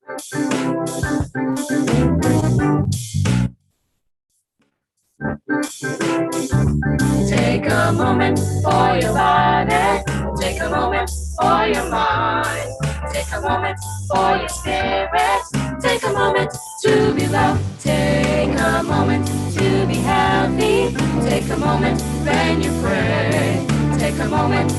Take a moment for your body. Take a moment for your mind. Take a moment for your spirit. Take a moment to be loved. Take a moment to be healthy. Take a moment when you pray. Take a moment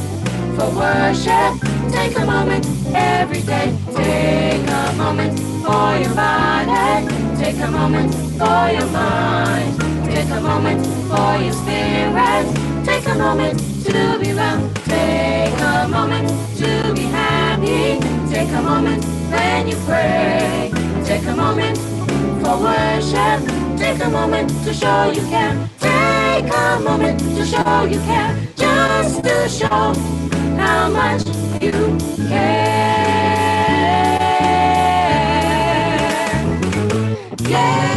for worship. Take a moment every day. Take a moment for your body. Take a moment for your mind. Take a moment for your spirit. Take a moment to be loved. Take a moment to be happy. Take a moment when you pray. Take a moment for worship. Take a moment to show you care. Take a moment to show you care. Just to show how much you care. Yeah.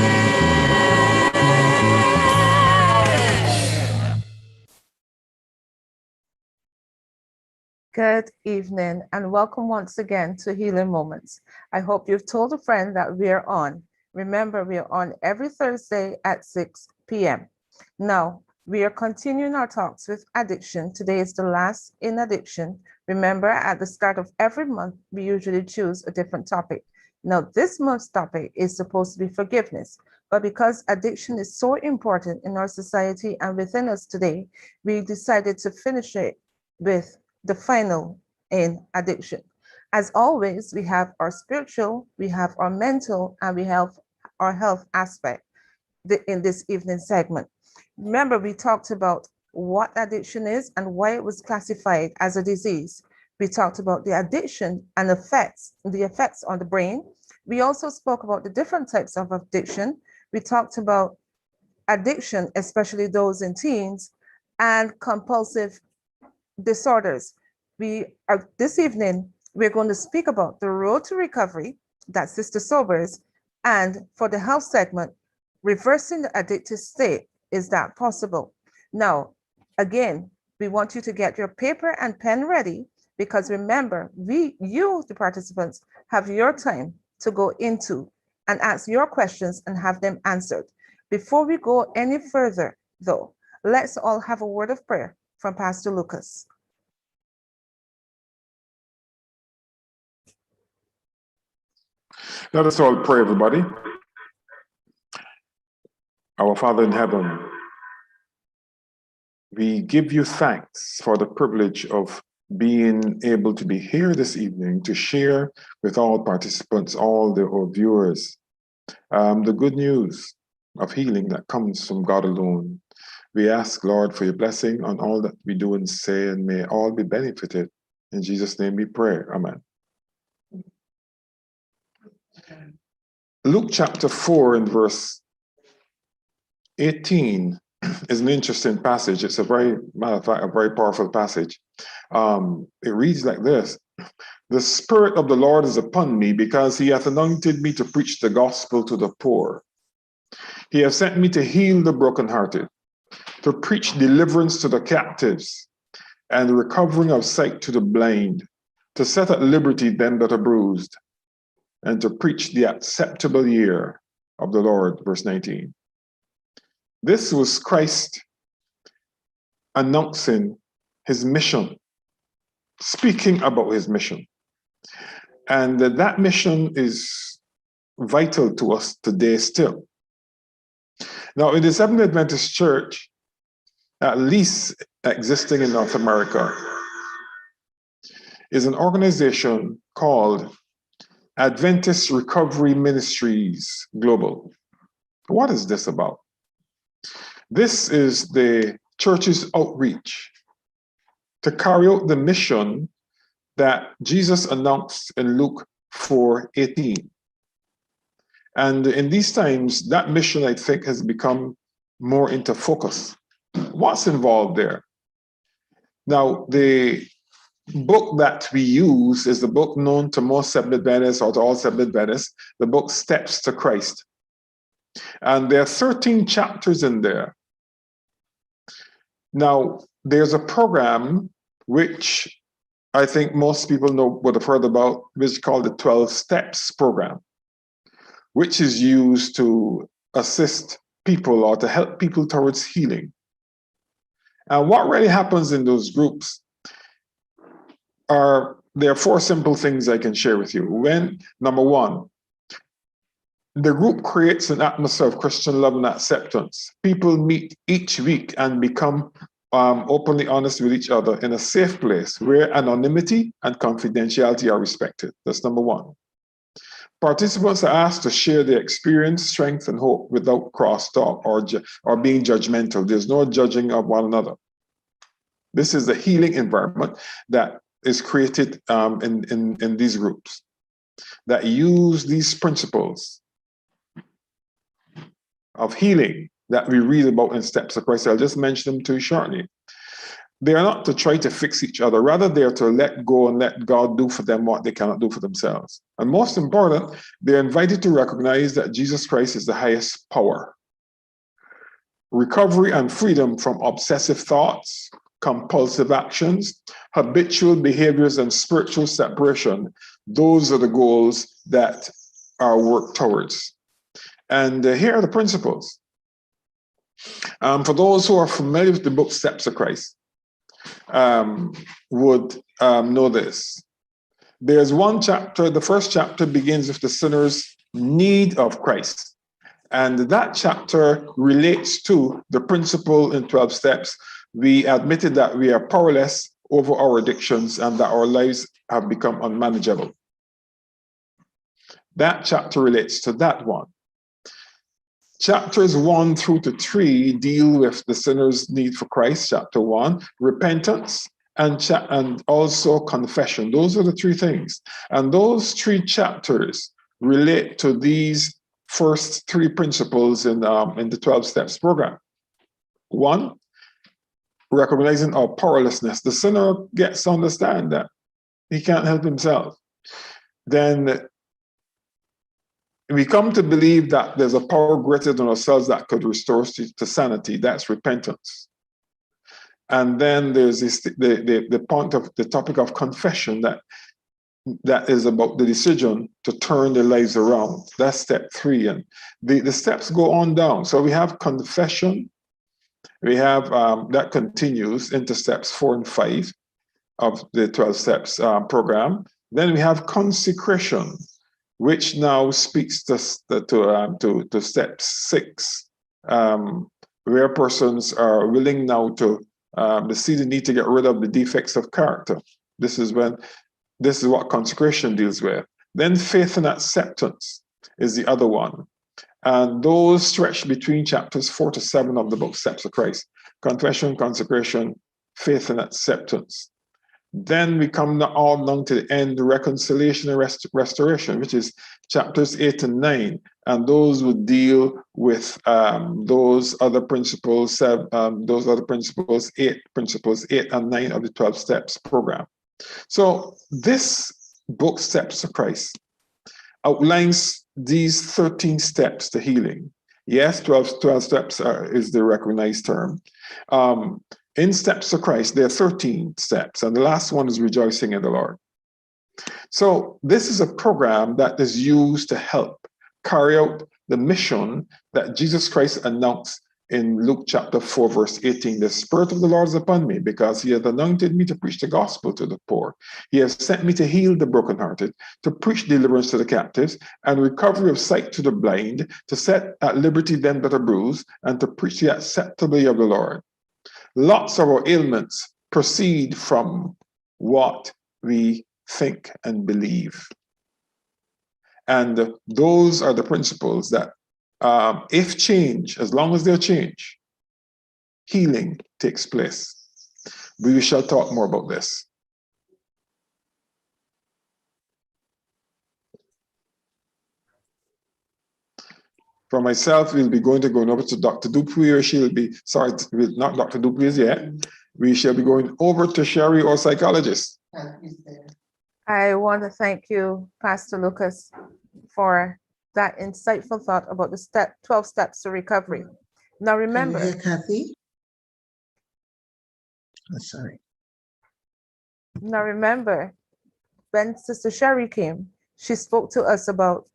Good evening and welcome once again to Healing Moments. I hope you've told a friend that we're on. Remember, we are on every Thursday at 6 p.m. Now, we are continuing our talks with addiction. Today is the last in addiction. Remember, at the start of every month, we usually choose a different topic. Now, this month's topic is supposed to be forgiveness, but because addiction is so important in our society and within us today, we decided to finish it with the final in addiction. As always, we have our spiritual, we have our mental, and we have our health aspect in this evening segment. Remember, we talked about what addiction is and why it was classified as a disease. We talked about the addiction and the effects on the brain. We also spoke about the different types of addiction. We talked about addiction, especially those in teens, and compulsive disorders. This evening, we're going to speak about the road to recovery that Sister Sobers, and for the health segment, reversing the addictive state. Is that possible? Now, again, we want you to get your paper and pen ready because remember, you, the participants, have your time to go into and ask your questions and have them answered. Before we go any further, though, let's all have a word of prayer from Pastor Lucas. Let us all pray, everybody. Our Father in heaven, we give you thanks for the privilege of being able to be here this evening to share with all participants, all our viewers, the good news of healing that comes from God alone. We ask, Lord, for your blessing on all that we do and say, and may all be benefited. In Jesus' name we pray. Amen. Luke chapter 4 and verse 18 is an interesting passage. It's a very, matter of fact, a very powerful passage. It reads like this: "The Spirit of the Lord is upon me, because he hath anointed me to preach the gospel to the poor. He hath sent me to heal the brokenhearted, to preach deliverance to the captives, and the recovering of sight to the blind, to set at liberty them that are bruised, and to preach the acceptable year of the Lord." Verse 19. This was Christ announcing his mission, speaking about his mission. And that mission is vital to us today still. Now, in the Seventh Adventist Church, at least existing in North America, is an organization called Adventist Recovery Ministries Global. What is this about? This is the church's outreach to carry out the mission that Jesus announced in Luke 4:18. And in these times, that mission, I think, has become more into focus. What's involved there? Now, the book that we use is the book known to most Seventh Adventists, or to all Seventh Adventists, the book Steps to Christ. And there are 13 chapters in there. Now, there's a program which I think most people would have heard about, which is called the 12 Steps program, which is used to assist people or to help people towards healing. And what really happens in those groups there are four simple things I can share with you. Number one, the group creates an atmosphere of Christian love and acceptance. People meet each week and become openly honest with each other in a safe place where anonymity and confidentiality are respected. That's number one. Participants are asked to share their experience, strength, and hope without crosstalk or being judgmental. There's no judging of one another. This is the healing environment that is created in these groups that use these principles of healing that we read about in Steps of Christ. I'll just mention them to you shortly. They are not to try to fix each other. Rather, they are to let go and let God do for them what they cannot do for themselves. And most important, they're invited to recognize that Jesus Christ is the highest power. Recovery and freedom from obsessive thoughts, compulsive actions, habitual behaviors, and spiritual separation. Those are the goals that are worked towards. And here are the principles. For those who are familiar with the book Steps of Christ, would know this. There's one chapter, the first chapter begins with the sinner's need of Christ. And that chapter relates to the principle in 12 steps. We admitted that we are powerless over our addictions and that our lives have become unmanageable. That chapter relates to that one. Chapters 1 through to 3 deal with the sinner's need for Christ, chapter 1, repentance, and also confession. Those are the three things. And those three chapters relate to these first three principles in the 12 Steps program. One, recognizing our powerlessness. The sinner gets to understand that he can't help himself. Then we come to believe that there's a power greater than ourselves that could restore us to sanity. That's repentance. And then there's the point of the topic of confession that is about the decision to turn their lives around. That's step 3. And the steps go on down. So we have confession. We have that continues into steps 4 and 5 of the 12 steps program. Then we have consecration, which now speaks to step 6, where persons are willing now to see the need to get rid of the defects of character. This is what consecration deals with. Then faith and acceptance is the other one. And those stretch between chapters 4 to 7 of the book Steps of Christ. Confession, consecration, faith and acceptance. Then we come all down to the end, reconciliation and restoration, which is chapters 8 and 9. And those would deal with those other principles, 8 and 9 of the 12 Steps program. So this book, Steps of Christ, outlines these 13 steps to healing. Yes, 12 steps is the recognized term. In Steps of Christ, there are 13 steps, and the last one is rejoicing in the Lord. So this is a program that is used to help carry out the mission that Jesus Christ announced in Luke chapter 4, verse 18. The Spirit of the Lord is upon me because he hath anointed me to preach the gospel to the poor. He has sent me to heal the brokenhearted, to preach deliverance to the captives, and recovery of sight to the blind, to set at liberty them that are bruised, and to preach the acceptable year of the Lord. Lots of our ailments proceed from what we think and believe. And those are the principles that, if change, as long as there's change, healing takes place. We shall talk more about this. For myself, we'll be going over to Dr. Dupuy, or she'll be, sorry, not Dr. Dupuy yet. We shall be going over to Sherry, our psychologist. I want to thank you, Pastor Lucas, for that insightful thought about the 12 steps to recovery. Now remember. Can you hear Kathy? Oh, sorry. Now remember, when Sister Sherry came, she spoke to us about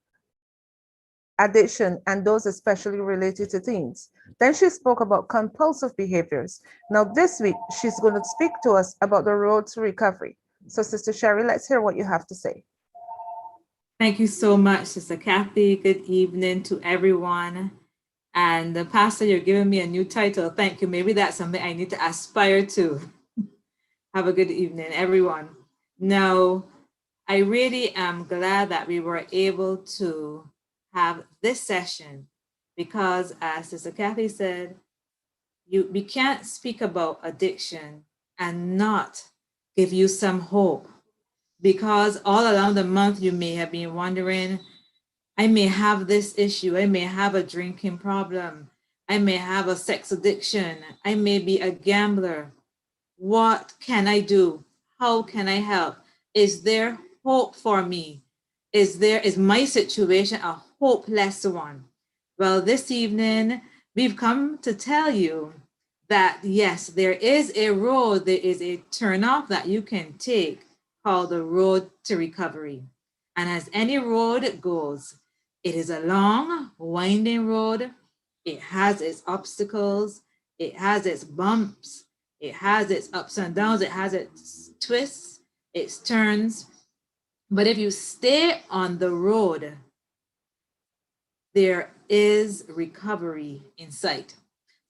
addiction and those especially related to teens. Then she spoke about compulsive behaviors. Now this week, she's going to speak to us about the road to recovery. So Sister Sherry, let's hear what you have to say. Thank you so much, Sister Kathy. Good evening to everyone. And Pastor, you're giving me a new title. Thank you. Maybe that's something I need to aspire to. Have a good evening, everyone. Now, I really am glad that we were able to have this session because, as Sister Kathy said, we can't speak about addiction and not give you some hope. Because all along the month, you may have been wondering, I may have this issue. I may have a drinking problem. I may have a sex addiction. I may be a gambler. What can I do? How can I help? Is there hope for me? Is my situation a hopeless one? Well, this evening, we've come to tell you that yes, there is a road, there is a turnoff that you can take called the road to recovery. And as any road goes, it is a long, winding road. It has its obstacles, it has its bumps, it has its ups and downs, it has its twists, its turns. But if you stay on the road, there is recovery in sight.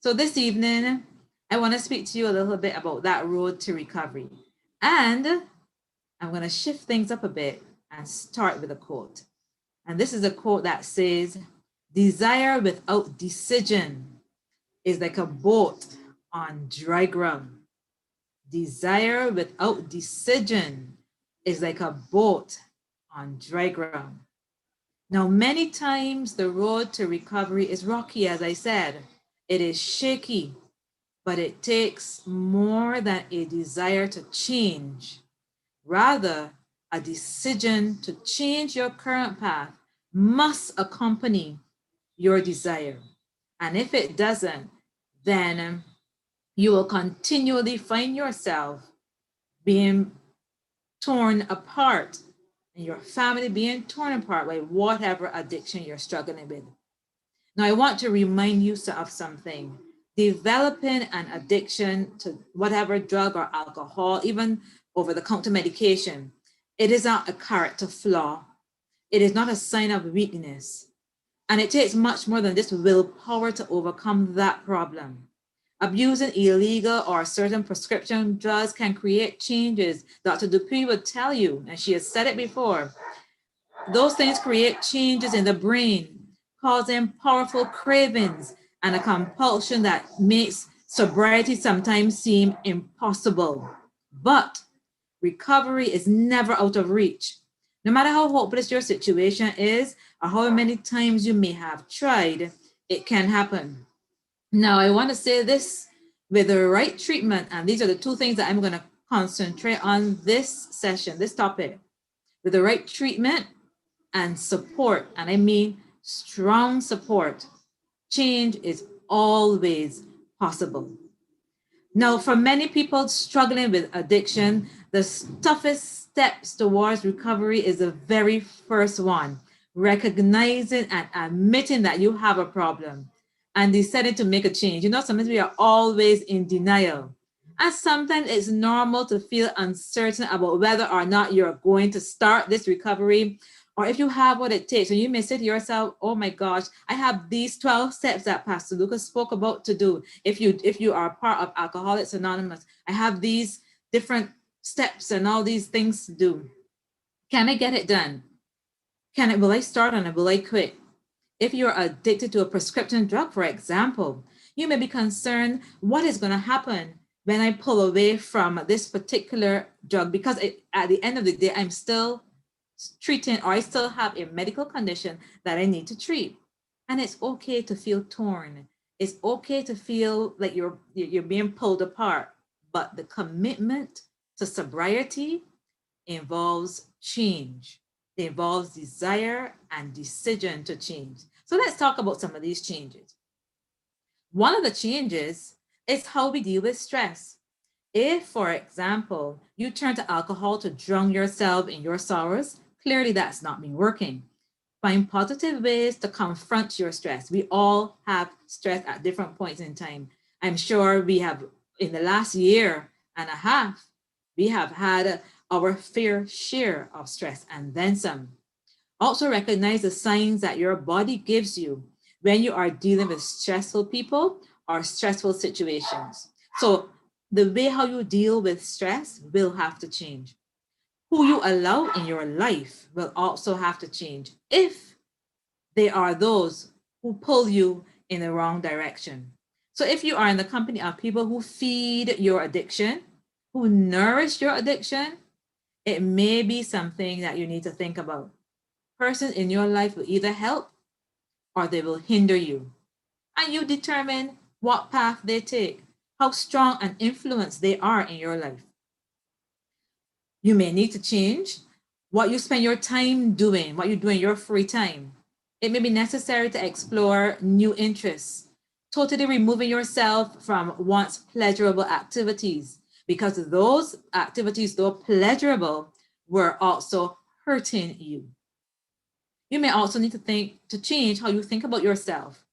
So this evening, I want to speak to you a little bit about that road to recovery. And I'm going to shift things up a bit and start with a quote. And this is a quote that says, "Desire without decision is like a boat on dry ground. Desire without decision is like a boat on dry ground." Now, many times the road to recovery is rocky, as I said. It is shaky, but it takes more than a desire to change. Rather, a decision to change your current path must accompany your desire. And if it doesn't, then you will continually find yourself being torn apart and your family being torn apart by whatever addiction you're struggling with. Now, I want to remind you of something. Developing an addiction to whatever drug or alcohol, even over-the-counter medication, it is not a character flaw. It is not a sign of weakness. And it takes much more than just willpower to overcome that problem. Abusing illegal or certain prescription drugs can create changes. Dr. Dupuy would tell you, and she has said it before, those things create changes in the brain, causing powerful cravings and a compulsion that makes sobriety sometimes seem impossible. But recovery is never out of reach. No matter how hopeless your situation is, or how many times you may have tried, it can happen. Now, I want to say this, with the right treatment, and these are the two things that I'm going to concentrate on this session, this topic. With the right treatment and support, and I mean strong support, change is always possible. Now, for many people struggling with addiction, the toughest steps towards recovery is the very first one, recognizing and admitting that you have a problem and deciding to make a change. You know, sometimes we are always in denial. And sometimes it's normal to feel uncertain about whether or not you're going to start this recovery or if you have what it takes. So you may say to yourself, oh my gosh, I have these 12 steps that Pastor Lucas spoke about to do. If you are part of Alcoholics Anonymous, I have these different steps and all these things to do. Can I get it done? Will I start on it? Will I quit? If you're addicted to a prescription drug, for example, you may be concerned, what is going to happen when I pull away from this particular drug? Because at the end of the day, I'm still treating, or I still have a medical condition that I need to treat. And it's okay to feel torn. It's okay to feel like you're being pulled apart. But the commitment to sobriety involves change. It involves desire and decision to change. So let's talk about some of these changes. One of the changes is how we deal with stress. If, for example, you turn to alcohol to drown yourself in your sorrows, clearly that's not been working. Find positive ways to confront your stress. We all have stress at different points in time. I'm sure we have, in the last year and a half, we have had our fair share of stress and then some. Also recognize the signs that your body gives you when you are dealing with stressful people or stressful situations. So the way how you deal with stress will have to change. Who you allow in your life will also have to change if they are those who pull you in the wrong direction. So if you are in the company of people who feed your addiction, who nourish your addiction, it may be something that you need to think about. Persons in your life will either help or they will hinder you. And you determine what path they take, how strong an influence they are in your life. You may need to change what you spend your time doing, what you do in your free time. It may be necessary to explore new interests, totally removing yourself from once pleasurable activities, because those activities, though pleasurable, were also hurting you. You may also need to change how you think about yourself.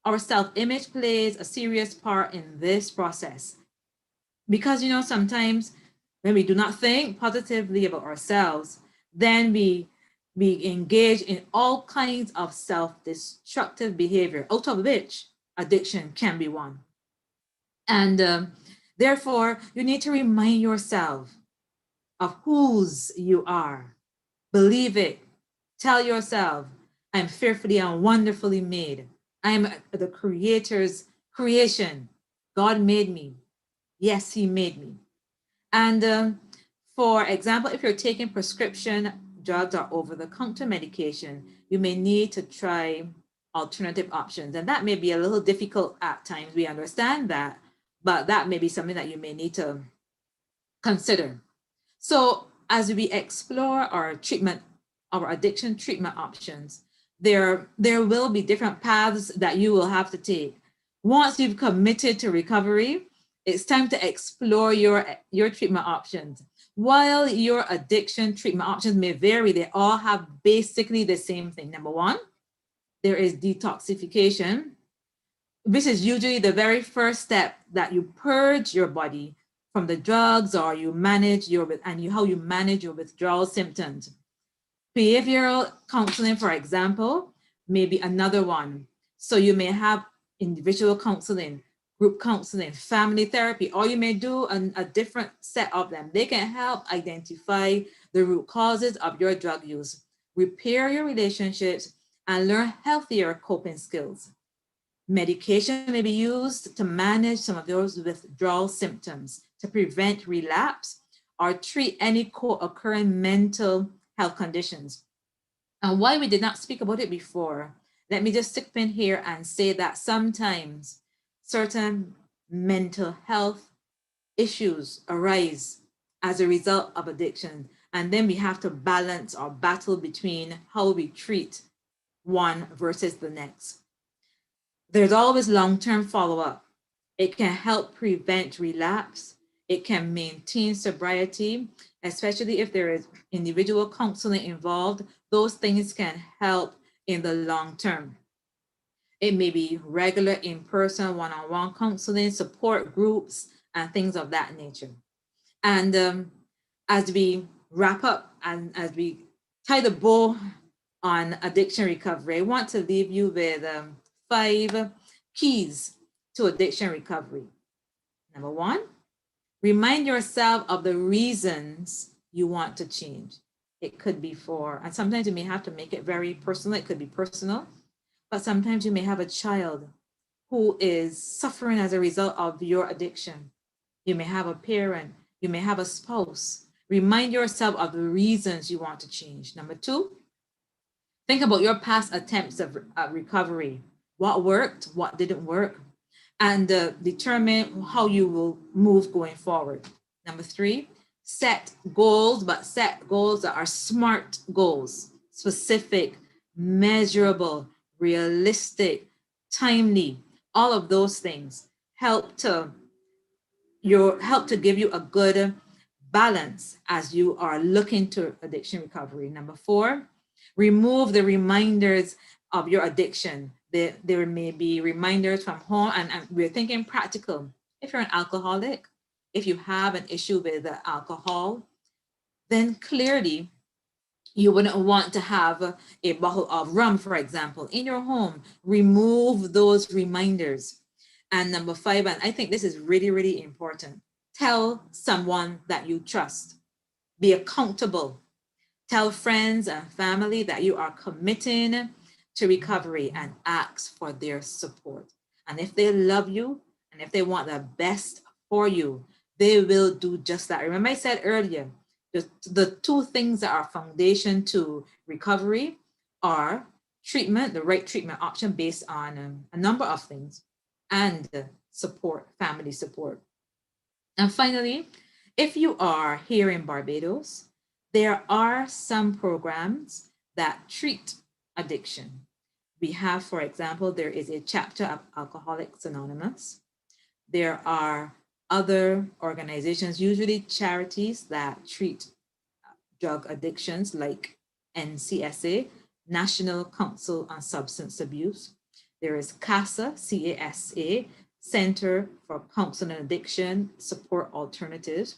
Our self-image plays a serious part in this process. Because, sometimes when we do not think positively about ourselves, then we engage in all kinds of self-destructive behavior, out of which addiction can be one. And therefore, you need to remind yourself of whose you are. Believe it. Tell yourself, I'm fearfully and wonderfully made. I am the Creator's creation. God made me. Yes, He made me. And for example, if you're taking prescription drugs or over-the-counter medication, you may need to try alternative options. And that may be a little difficult at times. We understand that, but that may be something that you may need to consider. So as we explore our addiction treatment options, there will be different paths that you will have to take. Once you've committed to recovery, it's time to explore your treatment options. While your addiction treatment options may vary, they all have basically the same thing. Number one, there is detoxification. This is usually the very first step, that you purge your body from the drugs, or you manage how you manage your withdrawal symptoms. Behavioral counseling, for example, may be another one. So you may have individual counseling, group counseling, family therapy, or you may do a different set of them. They can help identify the root causes of your drug use, repair your relationships, and learn healthier coping skills. Medication may be used to manage some of those withdrawal symptoms, to prevent relapse or treat any co-occurring mental health conditions. And why we did not speak about it before, let me just stick pin here and say that sometimes certain mental health issues arise as a result of addiction. And then we have to balance or battle between how we treat one versus the next. There's always long-term follow-up. It can help prevent relapse. It can maintain sobriety, especially if there is individual counseling involved. Those things can help in the long term. It may be regular in-person one-on-one counseling, support groups, and things of that nature. And as we wrap up and as we tie the bow on addiction recovery, I want to leave you with 5 keys to addiction recovery. Number 1, remind yourself of the reasons you want to change. It could be and sometimes you may have to make it very personal. It could be personal, but sometimes you may have a child who is suffering as a result of your addiction. You may have a parent, you may have a spouse. Remind yourself of the reasons you want to change. Number 2, think about your past attempts of recovery. What worked, what didn't work, and determine how you will move going forward. Number 3, set goals, but set goals that are SMART goals: specific, measurable, realistic, timely. All of those things help to help to give you a good balance as you are looking to addiction recovery. Number 4, remove the reminders of your addiction. There may be reminders from home, and we're thinking practical. If you're an alcoholic, if you have an issue with alcohol, then clearly you wouldn't want to have a bottle of rum, for example, in your home. Remove those reminders. And number 5, and I think this is really, really important, tell someone that you trust. Be accountable. Tell friends and family that you are committing to recovery and ask for their support. And if they love you and if they want the best for you, they will do just that. Remember I said earlier, the 2 things that are foundation to recovery are treatment, the right treatment option based on a number of things, and support, family support. And finally, if you are here in Barbados, there are some programs that treat addiction. We have, for example, there is a chapter of Alcoholics Anonymous. There are other organizations, usually charities, that treat drug addictions like NCSA, National Council on Substance Abuse. There is CASA, C-A-S-A, Center for Counseling and Addiction Support Alternatives.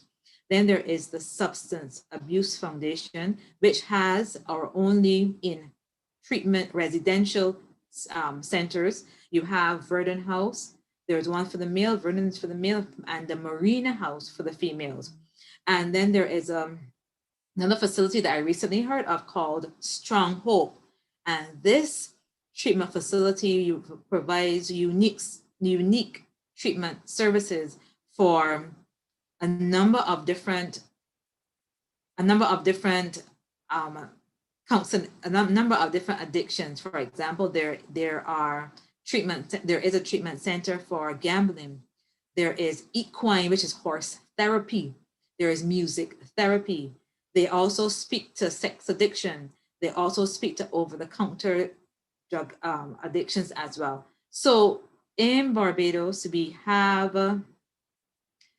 Then there is the Substance Abuse Foundation, which has our only in treatment residential centers. You have Verdon House. There's one for the male, Verdon's for the male, and the Marina House for the females. And then there is another facility that I recently heard of called Strong Hope. And this treatment facility provides unique treatment services for a number of different addictions. For example, there is a treatment center for gambling. There is equine, which is horse therapy. There is music therapy. They also speak to sex addiction. They also speak to over-the-counter drug addictions as well. So in Barbados, we have,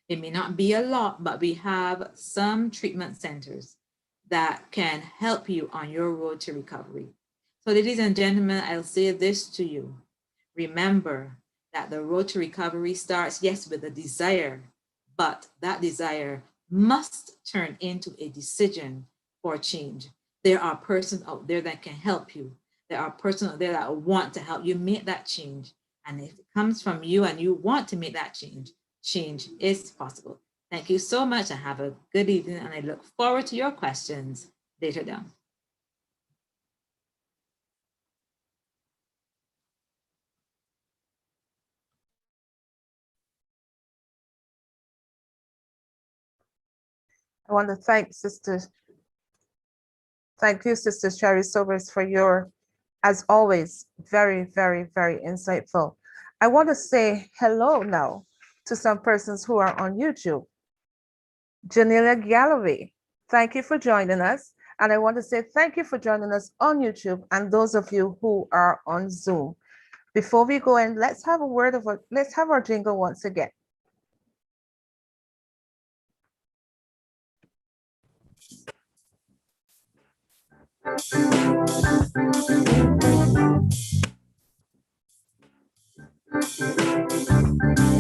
it may not be a lot, but we have some treatment centers that can help you on your road to recovery. So ladies and gentlemen, I'll say this to you. Remember that the road to recovery starts, yes, with a desire, but that desire must turn into a decision for change. There are persons out there that can help you. There are persons out there that want to help you make that change. And if it comes from you and you want to make that change, change is possible. Thank you so much and have a good evening. And I look forward to your questions later down. I want to thank you, Sister Sherry Sobers, for your, as always, very, very, very insightful. I want to say hello now to some persons who are on YouTube. Janila Galloway, thank you for joining us. And I want to say thank you for joining us on YouTube and those of you who are on Zoom. Before we go in, let's have our jingle once again.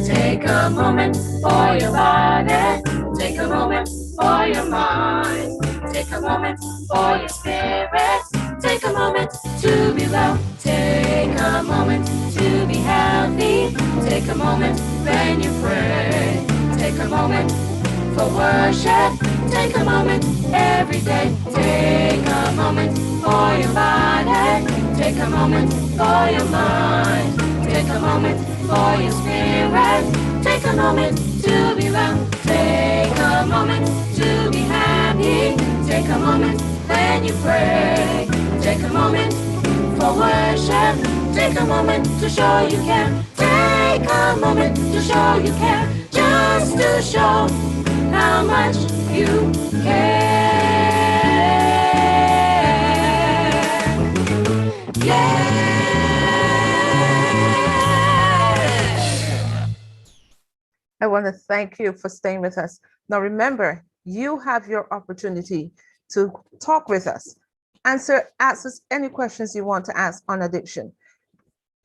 Take a moment for your body. Take a moment for your mind. Take a moment for your spirit. Take a moment to be well. Take a moment to be healthy. Take a moment when you pray. Take a moment for worship. Take a moment every day. Take a moment for your body. Take a moment for your mind. Take a moment for your spirit. Take a moment to be well. Take a moment to be happy. Take a moment when you pray. Take a moment for worship. Take a moment to show you care. Take a moment to show you care. Just to show how much you care. Yeah. I want to thank you for staying with us. Now, remember, you have your opportunity to talk with us. Ask us any questions you want to ask on addiction.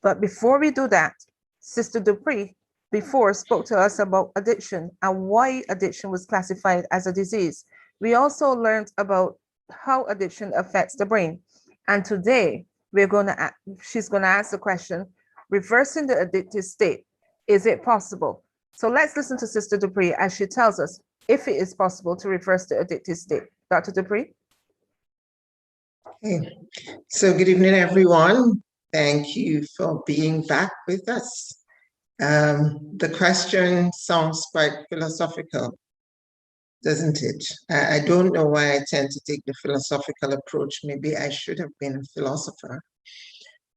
But before we do that, Sister Dupree before spoke to us about addiction and why addiction was classified as a disease. We also learned about how addiction affects the brain. And today she's going to ask the question, reversing the addictive state, is it possible? So let's listen to Sister Dupree as she tells us if it is possible to reverse the addictive state. Dr. Dupree? Okay. So good evening, everyone. Thank you for being back with us. The question sounds quite philosophical, doesn't it? I don't know why I tend to take the philosophical approach. Maybe I should have been a philosopher.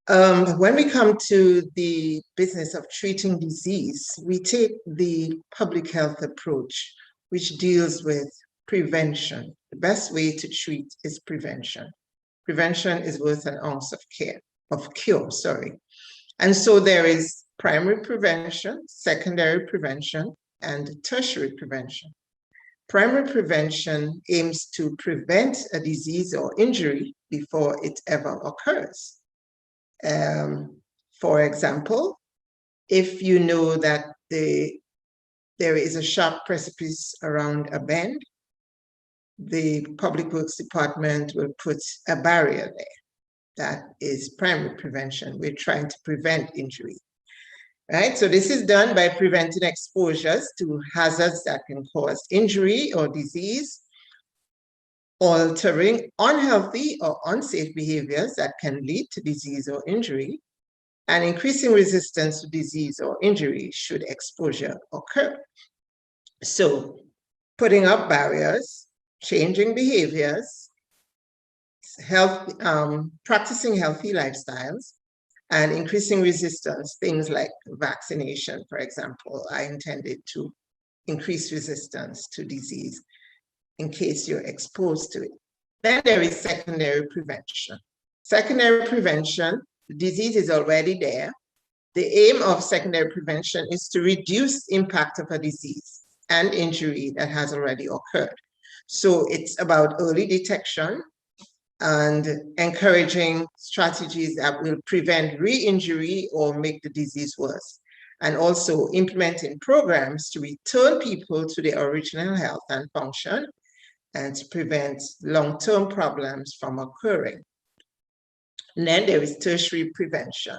When we come to the business of treating disease, we take the public health approach, which deals with prevention. The best way to treat is prevention. Prevention is worth an ounce of cure. And so there is primary prevention, secondary prevention, and tertiary prevention. Primary prevention aims to prevent a disease or injury before it ever occurs. For example, if you know that there is a sharp precipice around a bend, the Public Works Department will put a barrier there. That is primary prevention. We're trying to prevent injury, right? So this is done by preventing exposures to hazards that can cause injury or disease, altering unhealthy or unsafe behaviors that can lead to disease or injury, and increasing resistance to disease or injury should exposure occur. So putting up barriers, changing behaviors, practicing healthy lifestyles, and increasing resistance, things like vaccination, for example, are intended to increase resistance to disease in case you're exposed to it. Then there is secondary prevention. Secondary prevention, the disease is already there. The aim of secondary prevention is to reduce the impact of a disease and injury that has already occurred. So it's about early detection and encouraging strategies that will prevent re-injury or make the disease worse, and also implementing programs to return people to their original health and function and to prevent long-term problems from occurring. And then there is tertiary prevention.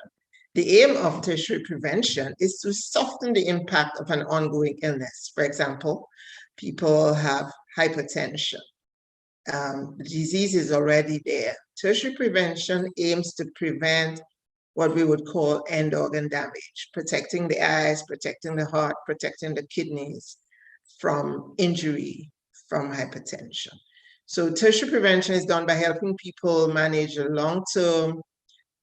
The aim of tertiary prevention is to soften the impact of an ongoing illness. For example, people have hypertension. The disease is already there. Tertiary prevention aims to prevent what we would call end organ damage, protecting the eyes, protecting the heart, protecting the kidneys from injury from hypertension. So tertiary prevention is done by helping people manage long-term,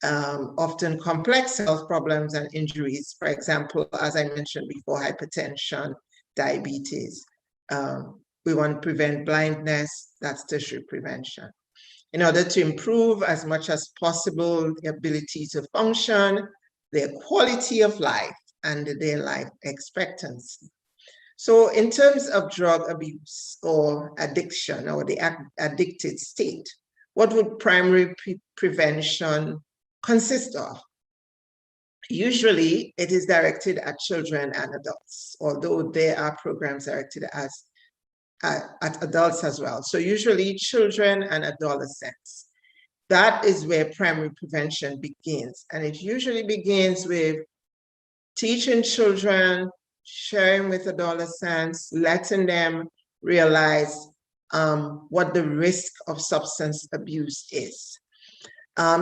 often complex health problems and injuries. For example, as I mentioned before, hypertension, diabetes. We want to prevent blindness, that's tertiary prevention. In order to improve as much as possible the ability to function, their quality of life, and their life expectancy. So in terms of drug abuse or addiction or the addicted state, what would primary prevention consist of? Usually it is directed at children and adults, although there are programs directed at adults as well. So usually children and adolescents. That is where primary prevention begins. And it usually begins with teaching children, sharing with adolescents, letting them realize what the risk of substance abuse is.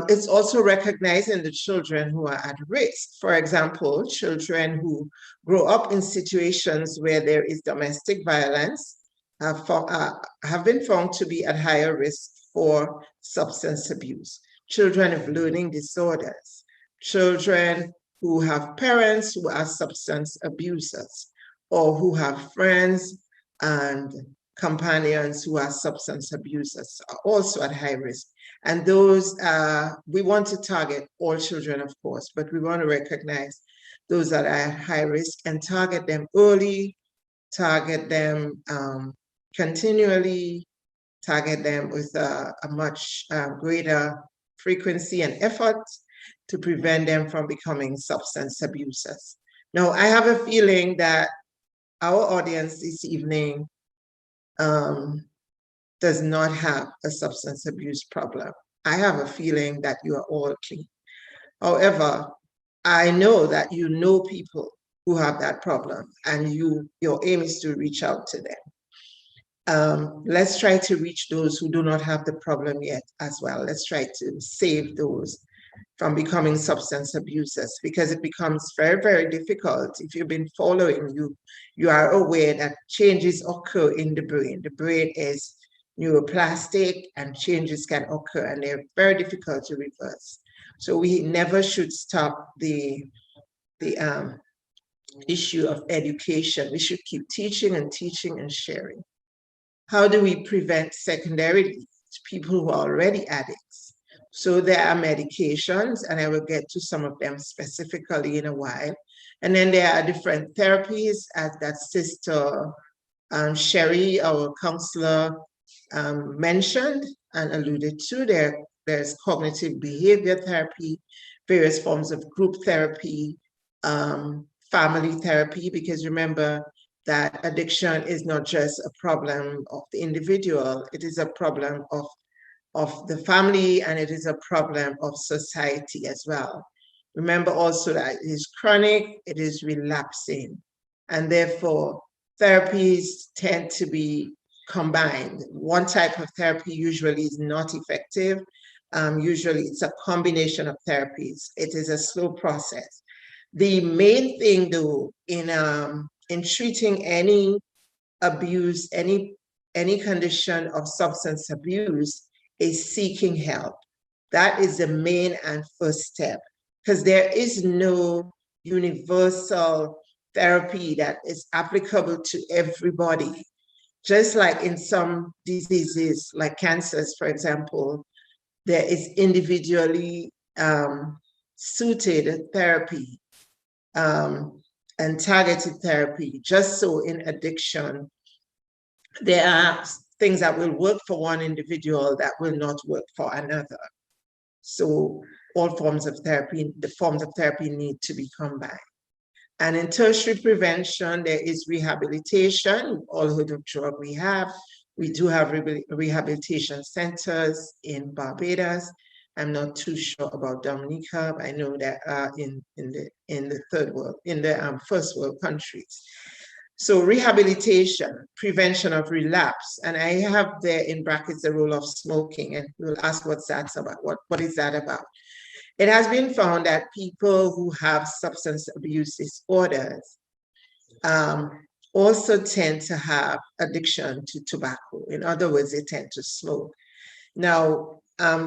It's also recognizing the children who are at risk. For example, children who grow up in situations where there is domestic violence have been found to be at higher risk for substance abuse. Children with learning disorders, children who have parents who are substance abusers, or who have friends and companions who are substance abusers are also at high risk. And those, we want to target all children, of course, but we want to recognize those that are at high risk, and target them early, target them continually, target them with a much greater frequency and effort to prevent them from becoming substance abusers. Now, I have a feeling that our audience this evening does not have a substance abuse problem. I have a feeling that you are all clean. However, I know that you know people who have that problem, and your aim is to reach out to them. Let's try to reach those who do not have the problem yet as well. Let's try to save those from becoming substance abusers, because it becomes very, very difficult. If you've been following, you are aware that changes occur in the brain. The brain is neuroplastic, and changes can occur, and they're very difficult to reverse. So we never should stop the issue of education. We should keep teaching and teaching and sharing. How do we prevent secondarily people who are already addicts? So there are medications, and I will get to some of them specifically in a while. And then there are different therapies, as that Sister Sherry, our counselor, mentioned and alluded to. There's cognitive behavior therapy, various forms of group therapy, family therapy, because remember that addiction is not just a problem of the individual, it is a problem of the family, and it is a problem of society as well. Remember also that it is chronic, it is relapsing, and therefore therapies tend to be combined. One type of therapy usually is not effective. Usually it's a combination of therapies. It is a slow process. The main thing though in treating any abuse, any condition of substance abuse, is seeking help. That is the main and first step, because there is no universal therapy that is applicable to everybody. Just like in some diseases, like cancers, for example, there is individually suited therapy and targeted therapy. Just so in addiction, there are things that will work for one individual that will not work for another. So all forms of therapy, the forms of therapy need to be combined. And in tertiary prevention, there is rehabilitation, all heard of drug rehab. We do have rehabilitation centers in Barbados. I'm not too sure about Dominica, but I know that in the third world, in the first world countries. So rehabilitation, prevention of relapse, and I have there in brackets the role of smoking, and we'll ask what's that about, what is that about? It has been found that people who have substance abuse disorders also tend to have addiction to tobacco. In other words, they tend to smoke. Now,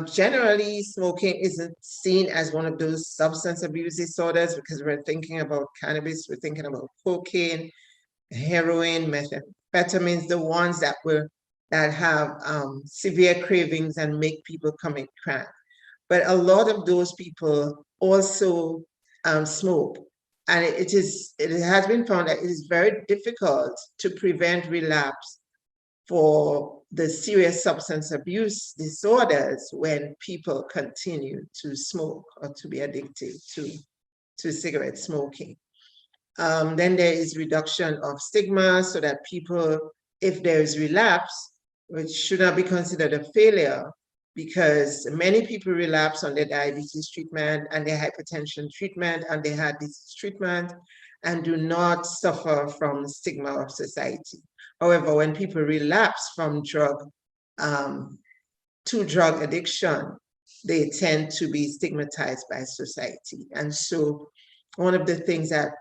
generally, smoking isn't seen as one of those substance abuse disorders, because we're thinking about cannabis, we're thinking about cocaine, heroin, methamphetamines, the ones that have severe cravings and make people commit crime. But a lot of those people also smoke. And it has been found that it is very difficult to prevent relapse for the serious substance abuse disorders when people continue to smoke or to be addicted to cigarette smoking. Then there is reduction of stigma, so that people, if there is relapse, which should not be considered a failure, because many people relapse on their diabetes treatment and their hypertension treatment and their heart disease treatment and do not suffer from the stigma of society. However, when people relapse from drug to drug addiction, they tend to be stigmatized by society. And so one of the things that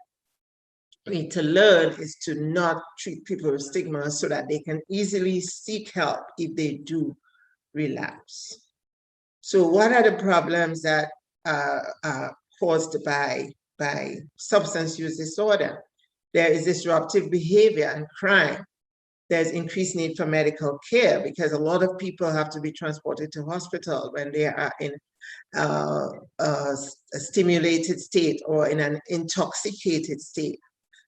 we need to learn is to not treat people with stigma, so that they can easily seek help if they do relapse. So what are the problems that are caused by substance use disorder? There is disruptive behavior and crime. There's increased need for medical care, because a lot of people have to be transported to hospital when they are in a stimulated state or in an intoxicated state.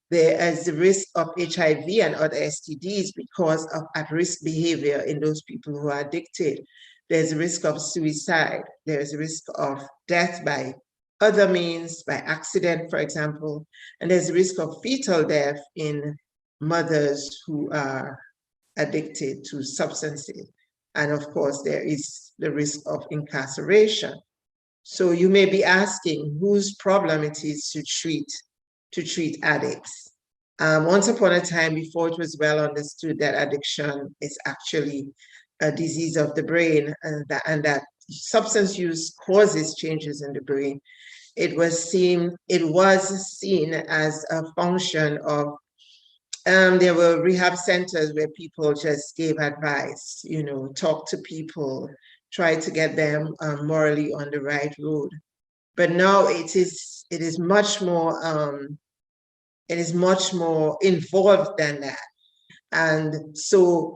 There is the risk of HIV and other STDs because of at-risk behavior in those people who are addicted. There's a risk of suicide. There's a risk of death by other means, by accident, for example. And there's a risk of fetal death in mothers who are addicted to substances. And of course, there is the risk of incarceration. So you may be asking whose problem it is to treat addicts. Once upon a time, before it was well understood that addiction is actually a disease of the brain and that substance use causes changes in the brain, it was seen as a function of, there were rehab centers where people just gave advice, talk to people, try to get them morally on the right road. But now it is much more involved than that. And so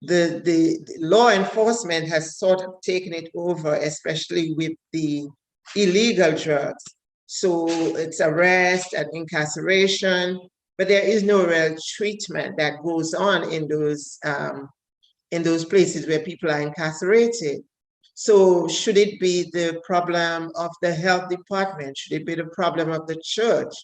the law enforcement has sort of taken it over, especially with the illegal drugs. So it's arrest and incarceration, but there is no real treatment that goes on in those places where people are incarcerated. So should it be the problem of the health department? Should it be the problem of the church?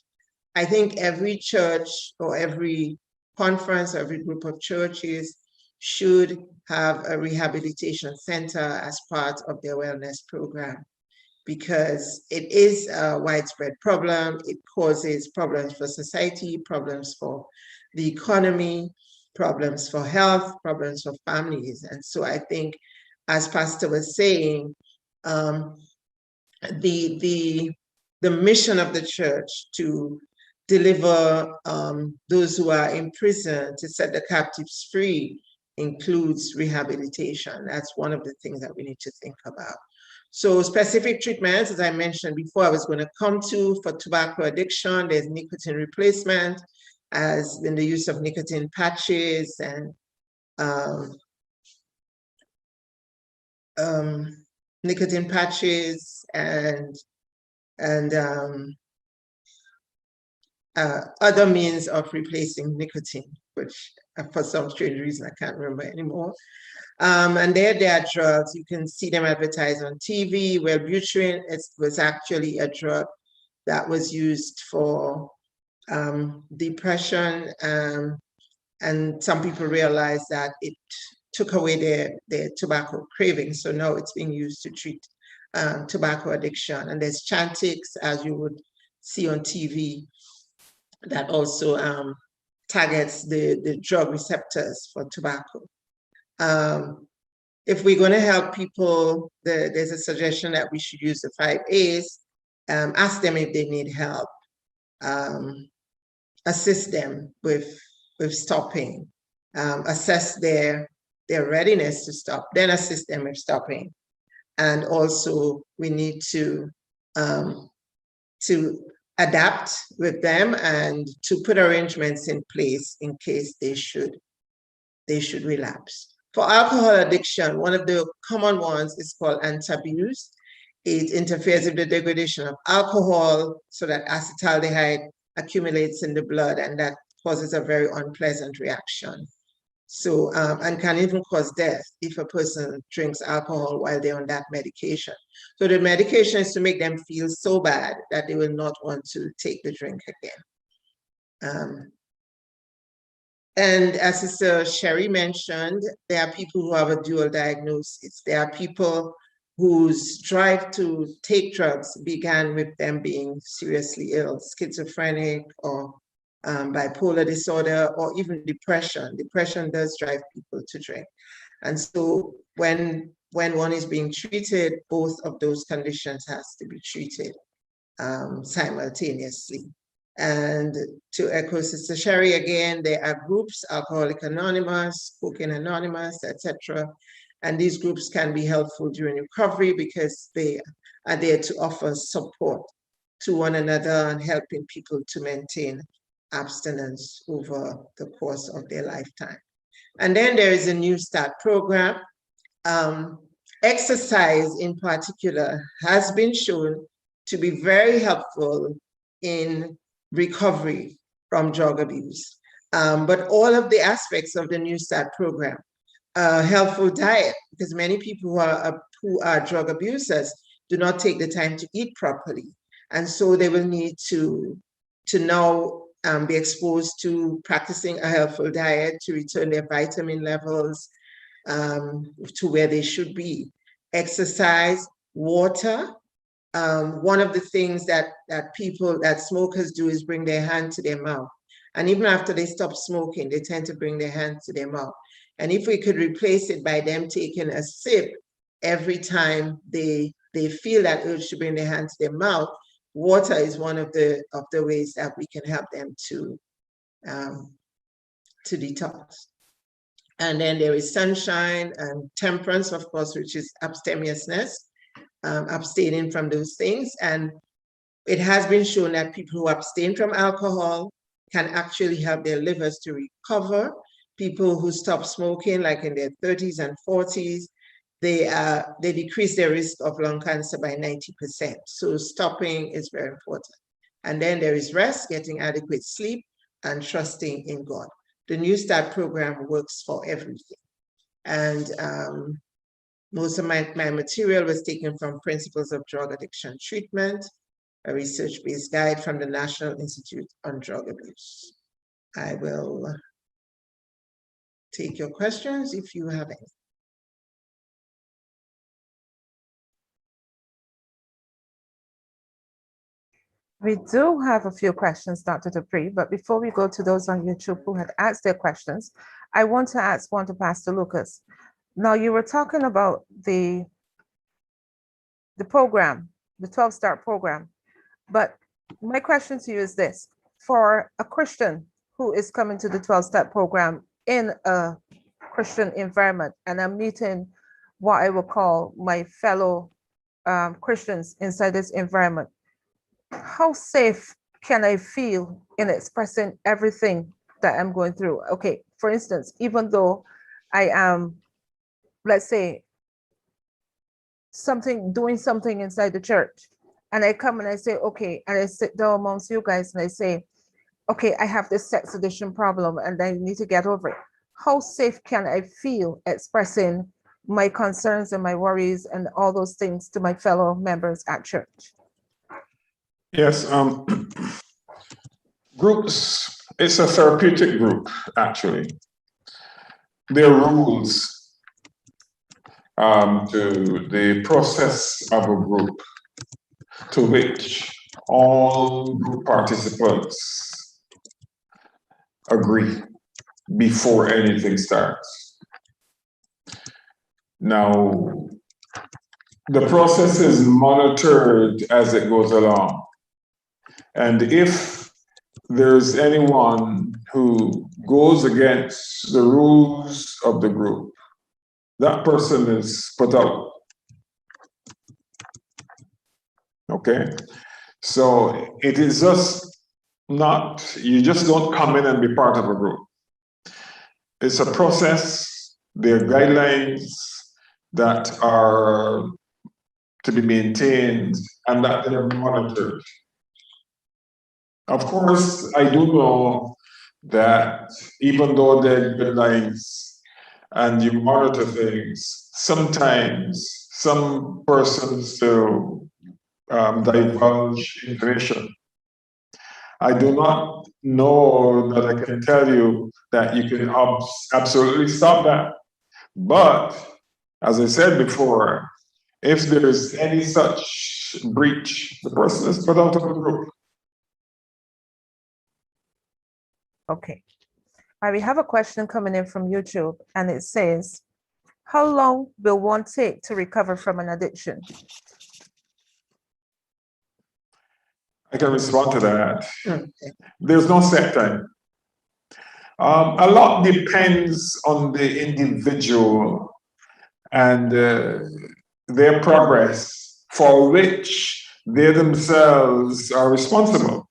I think every church or every conference, or every group of churches should have a rehabilitation center as part of their wellness program, because it is a widespread problem. It causes problems for society, problems for the economy, problems for health, problems for families. And so I think, as Pastor was saying, the mission of the church to deliver those who are in prison, to set the captives free, includes rehabilitation. That's one of the things that we need to think about. So specific treatments, as I mentioned before, I was going to come to for tobacco addiction. There's nicotine replacement, as in the use of nicotine patches and nicotine patches and other means of replacing nicotine, which for some strange reason I can't remember anymore. And there are drugs. You can see them advertised on TV. Wellbutrin was actually a drug that was used for depression, and some people realized that it took away their tobacco cravings. So now it's being used to treat tobacco addiction. And there's Chantix, as you would see on TV, that also targets the drug receptors for tobacco. If we're going to help people, there's a suggestion that we should use the 5 A's. Ask them if they need help. Assist them with stopping. Assess their readiness to stop, then assist them with stopping. And also we need to adapt with them and to put arrangements in place in case they should relapse. For alcohol addiction, one of the common ones is called antabuse. It interferes with the degradation of alcohol so that acetaldehyde accumulates in the blood, and that causes a very unpleasant reaction. So, and can even cause death if a person drinks alcohol while they're on that medication. So the medication is to make them feel so bad that they will not want to take the drink again. And as Sister Sherry mentioned, there are people who have a dual diagnosis. There are people whose drive to take drugs began with them being seriously ill, schizophrenic or bipolar disorder, or even depression. Depression does drive people to drink. And so when one is being treated, both of those conditions has to be treated simultaneously. And to echo Sister Sherry again, there are groups, Alcoholics Anonymous, Cocaine Anonymous, etc. And these groups can be helpful during recovery because they are there to offer support to one another and helping people to maintain abstinence over the course of their lifetime. And then there is a New Start program. exercise in particular has been shown to be very helpful in recovery from drug abuse. But all of the aspects of the New Start program, healthful diet, because many people who are drug abusers do not take the time to eat properly. And so they will need to now be exposed to practicing a healthful diet to return their vitamin levels to where they should be. Exercise, water. One of the things that smokers do is bring their hand to their mouth. And even after they stop smoking, they tend to bring their hand to their mouth. And if we could replace it by them taking a sip every time they feel that urge to bring their hand to their mouth, water is one of the ways that we can help them to detox. And then there is sunshine and temperance, of course, which is abstemiousness, abstaining from those things. And it has been shown that people who abstain from alcohol can actually help their livers to recover. People who stop smoking, like in their 30s and 40s, they decrease their risk of lung cancer by 90%. So stopping is very important. And then there is rest, getting adequate sleep, and trusting in God. The New Start program works for everything. And most of my material was taken from Principles of Drug Addiction Treatment, a research-based guide from the National Institute on Drug Abuse. I will take your questions if you have any. We do have a few questions, Dr. Dupree, but before we go to those on YouTube who had asked their questions, I want to ask one to Pastor Lucas. Now, you were talking about the program, the 12-start program, but my question to you is this. For a Christian who is coming to the 12-step program in a Christian environment, and I'm meeting what I will call my fellow Christians inside this environment, how safe can I feel in expressing everything that I'm going through? Okay, for instance, even though I am, let's say, doing something inside the church, and I come and I say, okay, and I sit down amongst you guys and I say, okay, I have this sex addiction problem and I need to get over it. How safe can I feel expressing my concerns and my worries and all those things to my fellow members at church? Yes, groups, it's a therapeutic group, actually. There are rules to the process of a group to which all group participants agree before anything starts. Now, the process is monitored as it goes along. And if there's anyone who goes against the rules of the group, that person is put out. Okay? So it is just not, you just don't come in and be part of a group. It's a process, there are guidelines that are to be maintained and that they are monitored. Of course, I do know that even though there are guidelines and you monitor things, sometimes some persons still divulge information. I do not know that I can tell you that you can absolutely stop that. But as I said before, if there is any such breach, the person is put out of the group. Okay. We have a question coming in from YouTube, and it says, how long will one take to recover from an addiction? I can respond to that. There's no set time. A lot depends on the individual and their progress for which they themselves are responsible.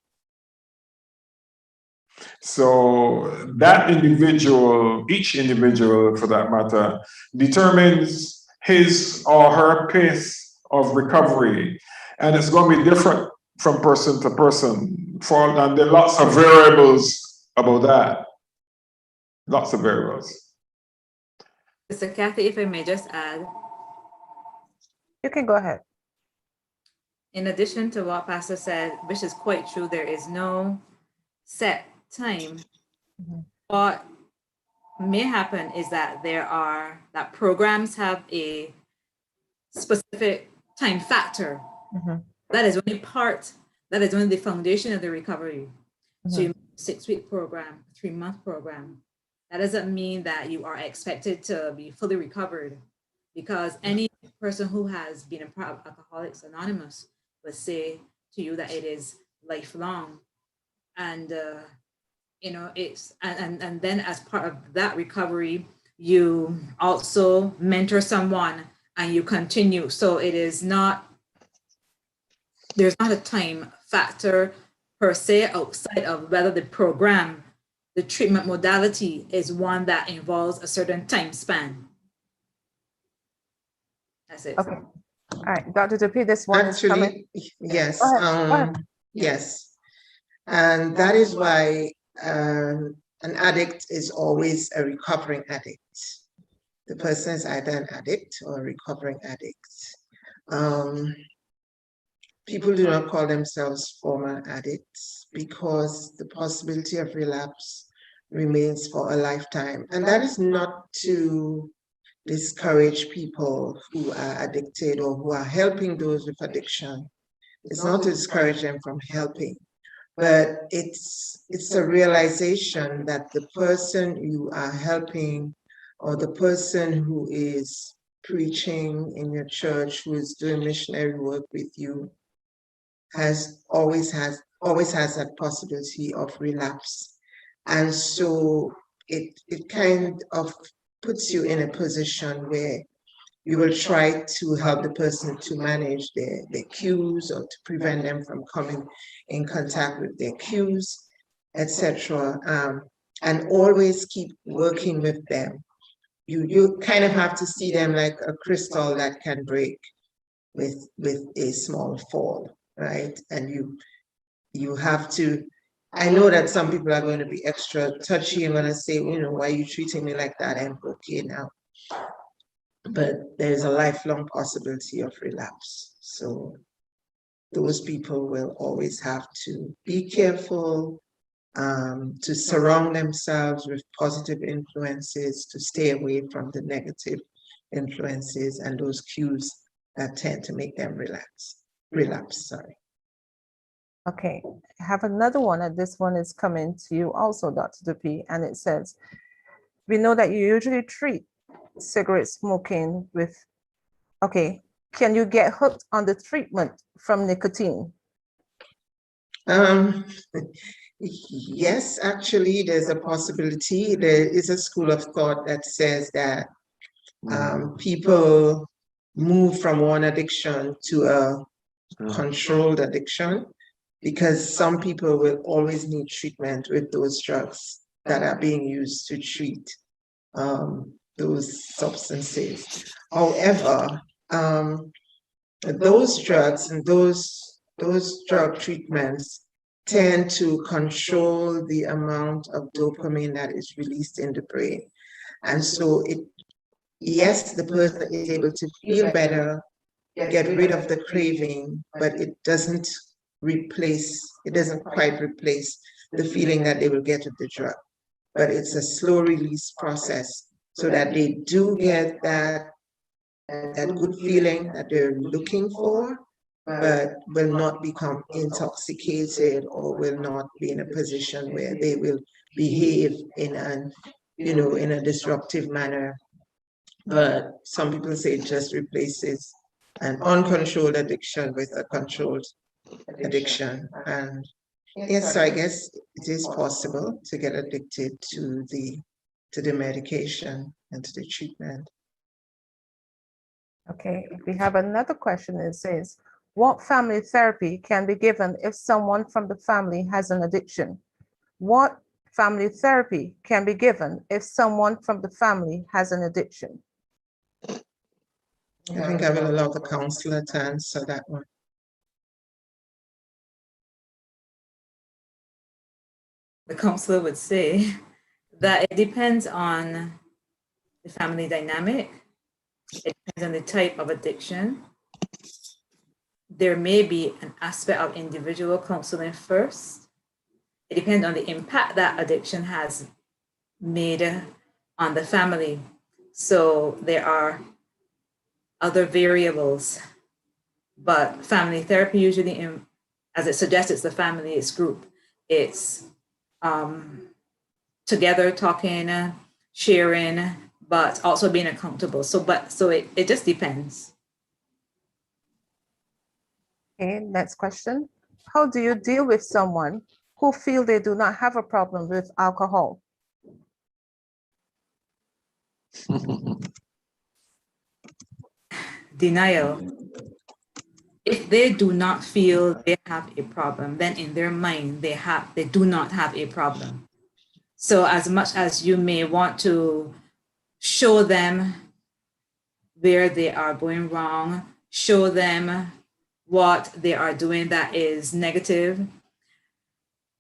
So that individual, each individual for that matter, determines his or her pace of recovery. And it's going to be different from person to person. And there are lots of variables about that. Lots of variables. Sister Kathy, if I may just add, You can go ahead. in addition to what Pastor said, which is quite true, there is no set time. Mhm. What may happen is that programs have a specific time factor. Mhm. That is only the foundation of the recovery. So Mhm. you 6-week program, 3-month program. That doesn't mean that you are expected to be fully recovered, because any person who has been a part of Alcoholics Anonymous would say to you that it is lifelong. And it's and then as part of that recovery, you also mentor someone and you continue. So there's not a time factor per se outside of whether the program, the treatment modality is one that involves a certain time span. That's it. Okay. All right, Dr. Dupuy, this one is coming. Actually, yes, Go ahead, go ahead. yes. And that is why an addict is always a recovering addict. The person is either an addict or a recovering addict. People do not call themselves former addicts because the possibility of relapse remains for a lifetime. And that is not to discourage people who are addicted or who are helping those with addiction. It's not to discourage them from helping, but it's a realization that the person you are helping or the person who is preaching in your church, who is doing missionary work with you, always has that possibility of relapse. And so it kind of puts you in a position where you will try to help the person to manage their cues or to prevent them from coming in contact with their cues, etc. And always keep working with them. You kind of have to see them like a crystal that can break with a small fall, right? And you have to, I know that some people are going to be extra touchy and going to say, why are you treating me like that? I'm okay now. But there's a lifelong possibility of relapse. So those people will always have to be careful, to surround themselves with positive influences, to stay away from the negative influences and those cues that tend to make them relapse, sorry. Okay, I have another one, and this one is coming to you also, Dr. Dupuy, and it says, we know that you usually treat cigarette smoking with, okay, can you get hooked on the treatment from nicotine? Yes, actually, there's a possibility. There is a school of thought that says that people move from one addiction to a controlled addiction, because some people will always need treatment with those drugs that are being used to treat those substances. However, those drugs and those drug treatments tend to control the amount of dopamine that is released in the brain. And so yes, the person is able to feel better, get rid of the craving, but it doesn't quite replace the feeling that they will get with the drug. But it's a slow release process so that they do get that good feeling that they're looking for, but will not become intoxicated or will not be in a position where they will behave in a disruptive manner. But some people say it just replaces an uncontrolled addiction with a controlled addiction. And yes, so I guess it is possible to get addicted to the medication and to the treatment. Okay, we have another question. It says, what family therapy can be given if someone from the family has an addiction? What family therapy can be given if someone from the family has an addiction? I think I will allow the counselor to answer that one. The counselor would say that it depends on the family dynamic. It depends on the type of addiction. There may be an aspect of individual counseling first. It depends on the impact that addiction has made on the family. So there are other variables, but family therapy usually, as it suggests, it's the family, it's group, it's together talking, sharing, but also being accountable. So it just depends. Okay, next question. How do you deal with someone who feel they do not have a problem with alcohol? Denial. If they do not feel they have a problem, then in their mind they do not have a problem. So as much as you may want to show them where they are going wrong, show them what they are doing that is negative,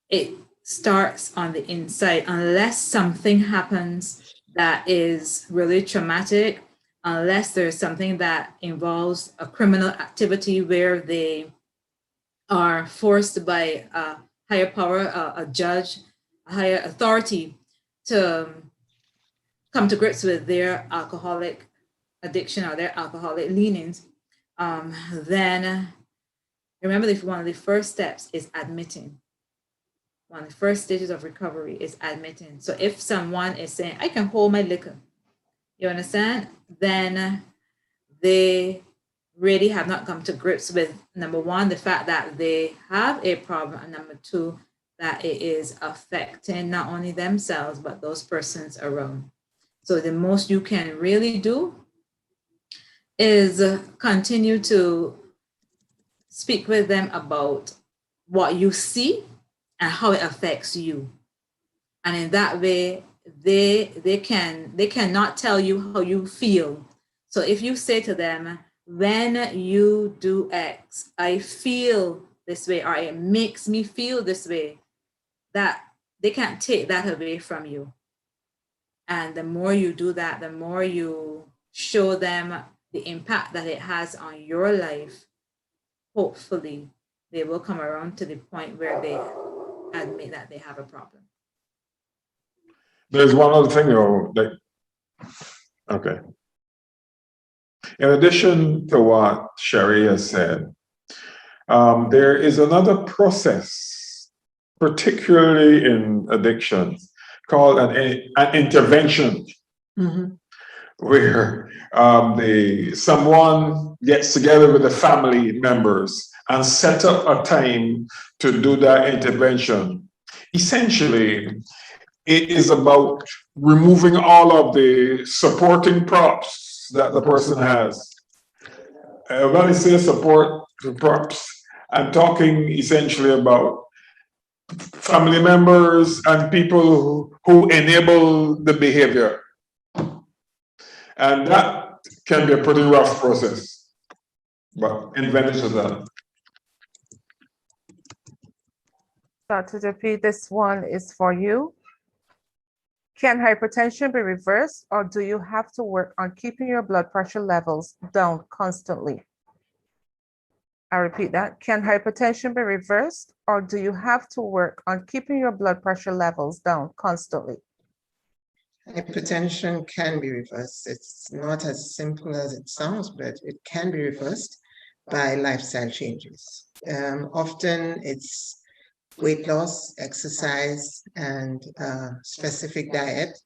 it starts on the inside. Unless something happens that is really traumatic, unless there's something that involves a criminal activity where they are forced by a higher power, a judge, a higher authority to come to grips with their alcoholic addiction or their alcoholic leanings, then remember that one of the first steps is admitting. One of the first stages of recovery is admitting. So if someone is saying, I can hold my liquor, you understand? Then they really have not come to grips with, number one, the fact that they have a problem, and number two, that it is affecting not only themselves, but those persons around. So the most you can really do is continue to speak with them about what you see and how it affects you. And in that way, they cannot tell you how you feel. So if you say to them, when you do X, I feel this way, or it makes me feel this way, that they can't take that away from you. And the more you do that, the more you show them the impact that it has on your life, hopefully they will come around to the point where they admit that they have a problem. There's one other thing, though, okay. In addition to what Sherry has said, there is another process, particularly in addiction, called an intervention, where someone gets together with the family members and set up a time to do that intervention. Essentially, it is about removing all of the supporting props that the person has. When I say support props, I'm talking essentially about family members and people who enable the behavior. And that can be a pretty rough process, but advantage of that. Dr. Dupuy, this one is for you. Can hypertension be reversed, or do you have to work on keeping your blood pressure levels down constantly? I repeat that. Can hypertension be reversed, or do you have to work on keeping your blood pressure levels down constantly? Hypertension can be reversed. It's not as simple as it sounds, but it can be reversed by lifestyle changes. Often it's weight loss, exercise, and specific diet,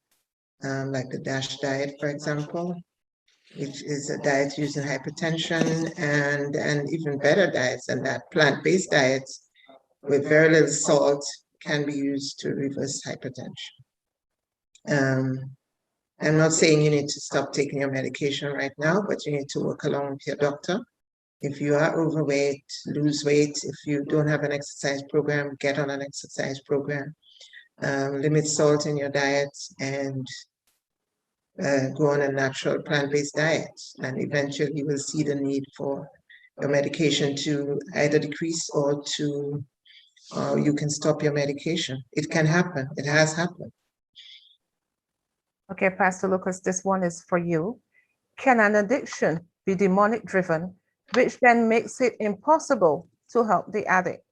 like the DASH diet, for example, which is a diet using hypertension, and even better diets than that. Plant-based diets with very little salt can be used to reverse hypertension. I'm not saying you need to stop taking your medication right now, but you need to work along with your doctor. If you are overweight, lose weight. If you don't have an exercise program, get on an exercise program. Limit salt in your diet and go on a natural plant-based diet, and eventually you will see the need for your medication to either decrease or to you can stop your medication. It can happen. It has happened. Okay, Pastor Lucas, this one is for you. Can an addiction be demonic driven, which then makes it impossible to help the addict?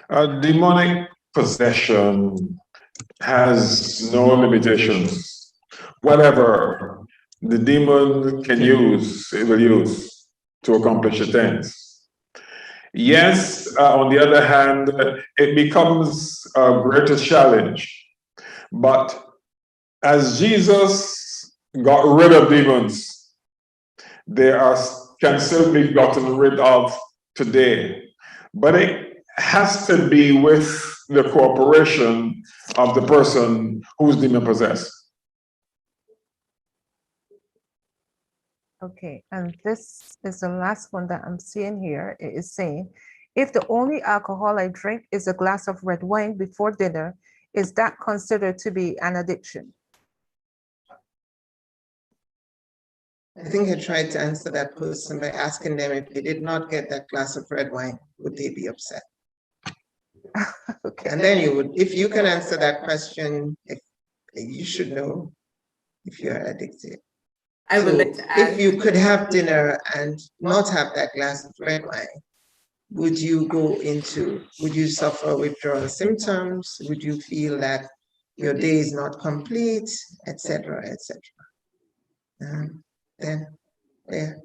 Demonic possession has no limitations. Whatever the demon can use, it will use to accomplish its ends. Yes, on the other hand, it becomes a greater challenge. But as Jesus got rid of demons, they can still be gotten rid of today. But it has to be with the cooperation of the person who's demon possessed. Okay, and this is the last one that I'm seeing here. It is saying, if the only alcohol I drink is a glass of red wine before dinner, is that considered to be an addiction? I think I tried to answer that person by asking them if they did not get that glass of red wine, would they be upset? Okay. And then you would, if you can answer that question, if you should know if you're addicted. I would So like to add. if you could have dinner and not have that glass of red wine, would you suffer withdrawal symptoms? Would you feel that your day is not complete, etc., etc.? Then,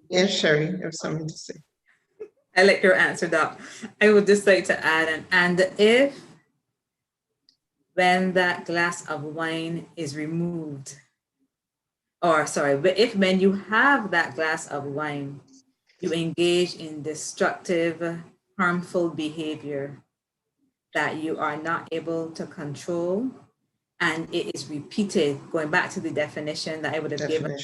yeah, Sherry, you have something to say. I like your answer, Doc. I would just like to add, and if when that glass of wine is removed, or sorry, but if when you have that glass of wine, you engage in destructive, harmful behavior that you are not able to control, and it is repeated, going back to the definition that I would have given,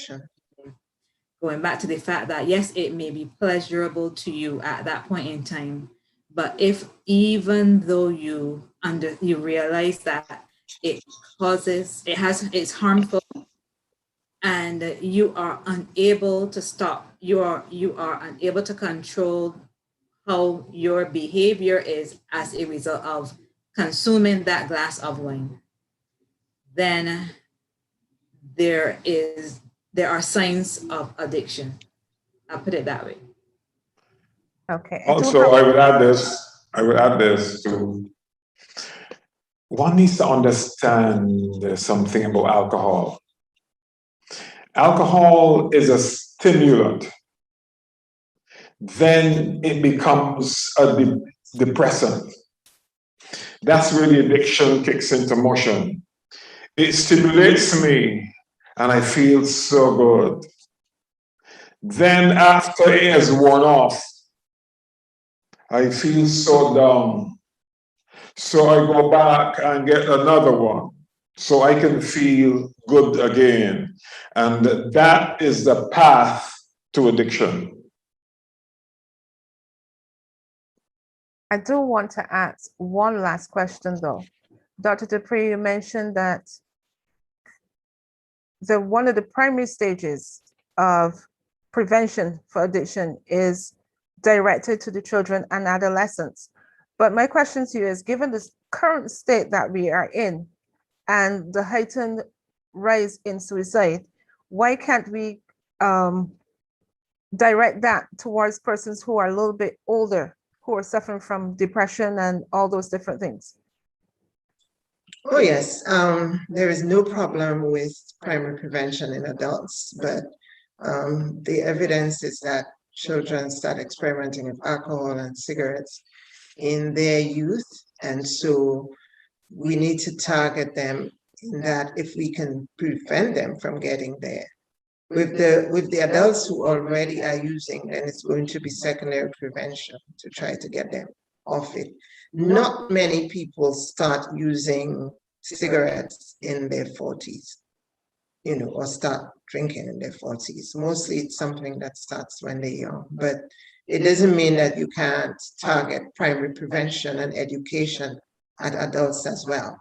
going back to the fact that yes, it may be pleasurable to you at that point in time, but if even though you realize that it's harmful, and you are unable to stop, you are unable to control how your behavior is as a result of consuming that glass of wine, then there are signs of addiction. I'll put it that way. Okay. Also, I would add this to, one needs to understand something about alcohol. Alcohol is a stimulant. Then it becomes a depressant. That's where the addiction kicks into motion. It stimulates me and I feel so good. Then after it has worn off, I feel so down. So I go back and get another one so I can feel good again. And that is the path to addiction. I do want to ask one last question though. Dr. Dupree, you mentioned that one of the primary stages of prevention for addiction is directed to the children and adolescents. But my question to you is, given the current state that we are in and the heightened rise in suicide, why can't we direct that towards persons who are a little bit older, who are suffering from depression and all those different things? Oh, yes. There is no problem with primary prevention in adults, but the evidence is that children start experimenting with alcohol and cigarettes in their youth. And so we need to target them in that if we can prevent them from getting there. With the adults who already are using, then it's going to be secondary prevention to try to get them off it. Not many people start using cigarettes in their 40s, or start drinking in their 40s. Mostly it's something that starts when they're young, but it doesn't mean that you can't target primary prevention and education at adults as well,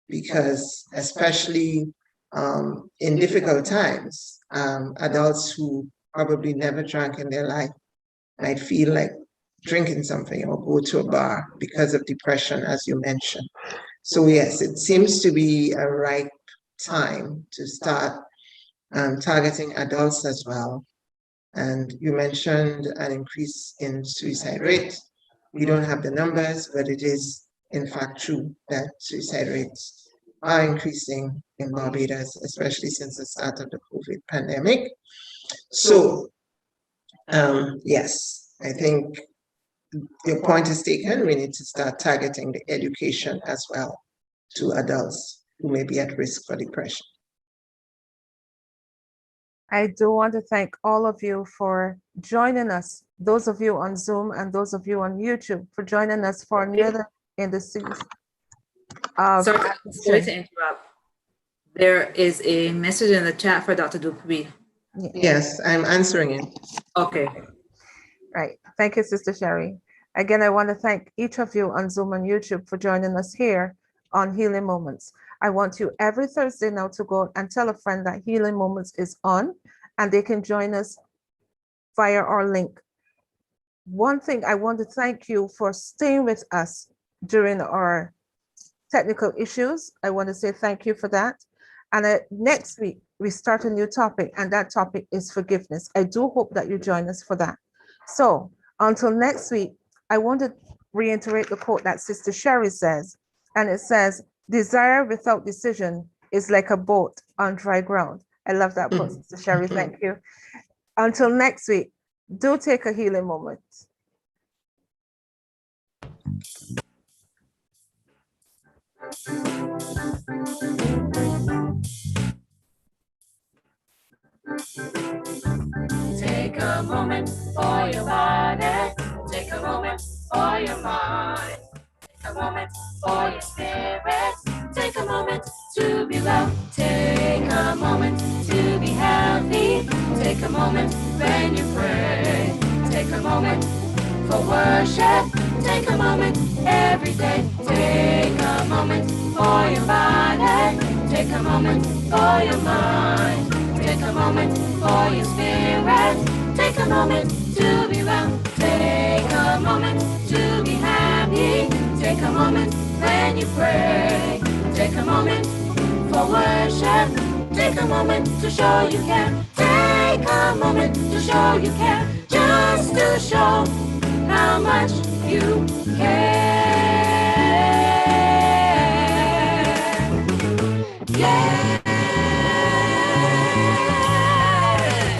because especially in difficult times, adults who probably never drank in their life might feel like drinking something or go to a bar because of depression, as you mentioned. So yes, it seems to be a ripe time to start targeting adults as well. And you mentioned an increase in suicide rate. We don't have the numbers, but it is in fact true that suicide rates are increasing in Barbados, especially since the start of the COVID pandemic. So yes, I think your point is taken. We need to start targeting the education as well to adults who may be at risk for depression. I do want to thank all of you for joining us, those of you on Zoom and those of you on YouTube, for joining us for another in the series of Sorry to interrupt. There is a message in the chat for Dr. Dupuy. Yes, I'm answering it. Okay. Right. Thank you, Sister Sherry. Again, I want to thank each of you on Zoom and YouTube for joining us here on Healing Moments. I want you every Thursday now to go and tell a friend that Healing Moments is on and they can join us via our link. One thing, I want to thank you for staying with us during our technical issues. I want to say thank you for that. And next week, we start a new topic, and that topic is forgiveness. I do hope that you join us for that. So until next week, I want to reiterate the quote that Sister Sherry says, and it says, "Desire without decision is like a boat on dry ground." I love that quote, Sister Sherry. Thank you. Until next week, do take a healing moment. Take a moment for your body. Take a moment for your mind. Take a moment for your spirit. Take a moment to be loved. Take a moment to be healthy. Take a moment when you pray. Take a moment for worship. Take a moment every day. Take a moment for your body. Take a moment for your mind. Take a moment for your spirit. Take a moment to be well. Take a moment to be happy. Take a moment when you pray. Take a moment for worship. Take a moment to show you care. Take a moment to show you care. Just to show how much you care. Yeah.